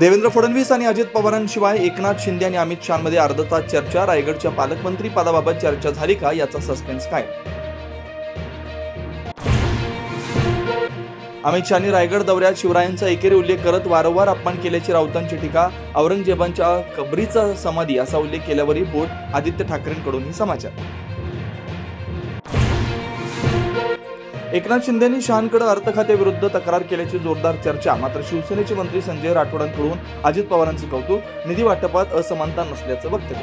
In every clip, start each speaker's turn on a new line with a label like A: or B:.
A: देवेंद्र फडणवीस आणि अजित पवारांशिवाय एकनाथ शिंदे आणि अमित शहामध्ये अर्धा तास चर्चा. रायगडच्या पालकमंत्री पदाबाबत चर्चा झाली का, याचा सस्पेन्स काय? अमित शहानी रायगड दौऱ्यात शिवरायांचा एकेरी उल्लेख करत वारंवार अपमान केल्याची राऊतांची टीका. औरंगजेबांच्या कबरीचा समाधी असा उल्लेख केल्यावरही बोट. आदित्य ठाकरेंकडूनही समाचार. एकनाथ शिंदेंनी शहांकडे अर्थ खात्याविरुद्ध तक्रार केल्याची जोरदार चर्चा. मात्र शिवसेनेचे मंत्री संजय राठोडांकडून अजित पवारांचे कौतुक. निधी वाटपात असमानता नसल्याचं वक्तव्य.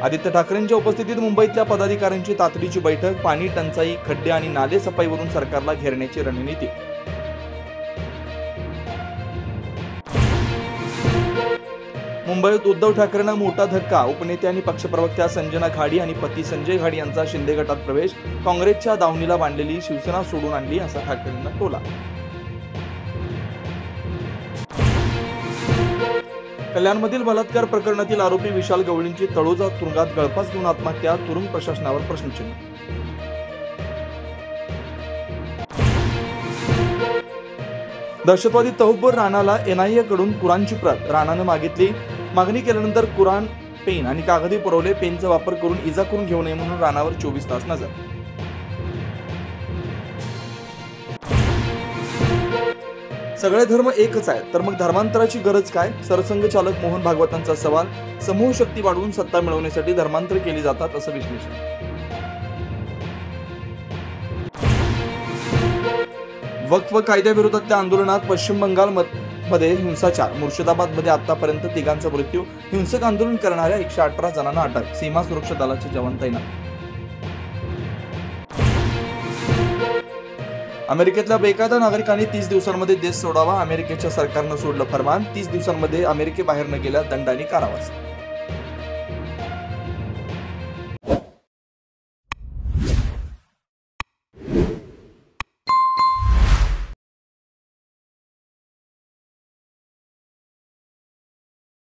A: आदित्य ठाकरेंच्या उपस्थितीत मुंबईतल्या पदाधिकाऱ्यांची तातडीची बैठक. पाणी टंचाई, खड्डे आणि नाले सफाईवरून सरकारला घेरण्याची रणनीती. मुंबईत उद्धव ठाकरेंना मोठा धक्का. उपनेते आणि पक्षप्रवक्त्या संजना घाडी आणि पती संजय घाडी यांचा शिंदे गटात प्रवेश. काँग्रेसच्या दावणीला बांधलेली शिवसेना सोडून आणली असा ठाकरेंना टोला. कल्याणमधील बलात्कार प्रकरणातील आरोपी विशाल गवळींची तळोजा तुरुंगात गळफास घेऊन आत्महत्या. तुरुंग प्रशासनावर प्रश्नचिन्ह. दहशतवादी तौफर राणाला एनआयए कडून कुराणची प्रत. राणानं मागणी केल्यानंतर कुराण, पेन आणि कागदी पुरवले. पेनचा वापर करून इजा करून घेऊ नये म्हणून राणावर 24 तास नजर. सगळे धर्म एकच आहेत, तर मग धर्मांतराची गरज काय? सरसंघचालक मोहन भागवतांचा सवाल. समूह शक्ती वाढवून सत्ता मिळवण्यासाठी धर्मांतर केली जातात असं विश्लेषण. वक्फ कायद्याविरोधातल्या आंदोलनात पश्चिम बंगाल मध्ये हिंसाचार. मुर्शिदाबादमध्ये आतापर्यंत 3 मृत्यू. हिंसक आंदोलन करणाऱ्या 118 जणांना अटक. सीमा सुरक्षा दलाचे जवान तैनात. अमेरिकेतल्या बेकायदा नागरिकांनी 30 दिवसांमध्ये देश सोडावा. अमेरिकेच्या सरकारनं सोडलं फरमान. 30 दिवसांमध्ये अमेरिकेबाहेर न गेल्यास दंड आणि कारावास.